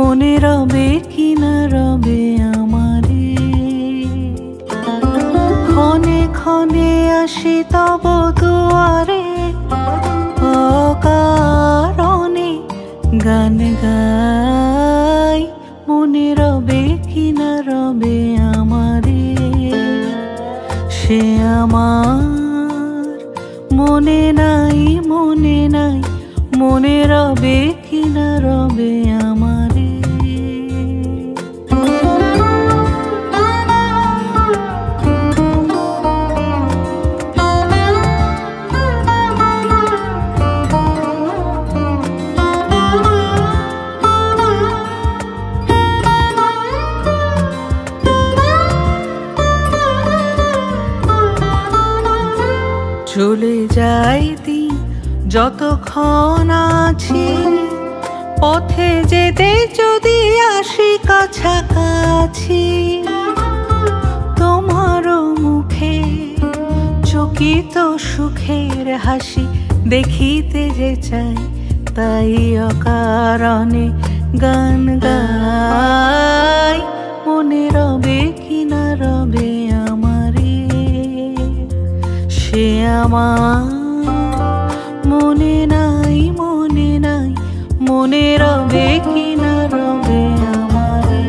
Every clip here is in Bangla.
মনে রবে কি না রবে আমারে। ক্ষণে ক্ষণে আসি তব দুয়ারে, অকারণে গান গাই। মনে রবে কি না রবে আমারে। সে আমার মনে নাই, মনে নাই, মনে রবে কি না রবে আমারে। চলে যাই দিন যতক্ষণ আছি, পথে যেতে যদি আসি কাছাকাছি। তোমারও মুখে চকিত সুখের হাসি দেখিতে যে চাই, তাই অকারণে গান গাই। মনে রবে কি না রবে আমারে। সে আমার মনে নাই, মনে নাই, মনে রবে কি না রবে আমারে।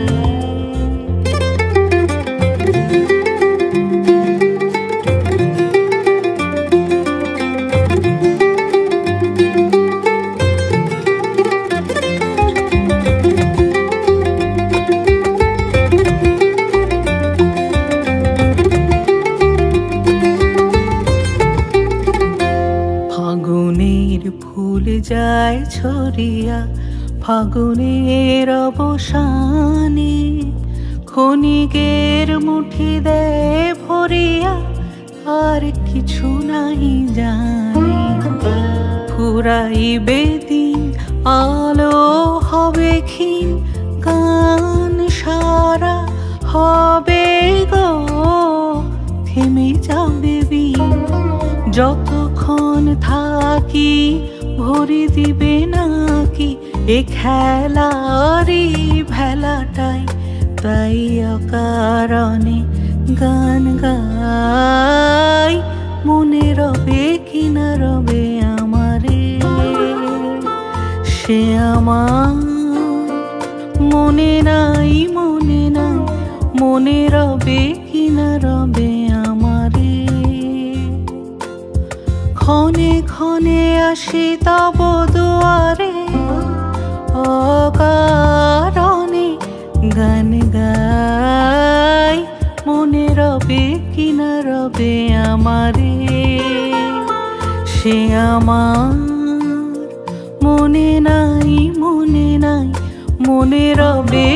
ফাগুনের ফুল যায় ছড়িয়া ফাগুনের অবসানে, ক্ষণিকের মুঠি দেয় ভরিয়া, আর কিছু নাই জানি। ফুরাইবে দিন আলো হবে ক্ষীণ, গান সারা হবে গো থেমে যাবে বিন। যতক্ষণ থাকি ভরি দিবে নাকি এ খেলারি ভেলাটাই, তাই অকারণে গান গাই। মনে রবে কি না রবে আমারে। সে আমার মনে নাই, মনে নাই, মনে রবে কি না রবে আমারে। ক্ষণে ক্ষণে আসি তব দুয়ারে, অকারণে গান গাই। মনে রবে কি না রবে আমারে। সে আমার মনে নাই, মনে নাই, মনে রবে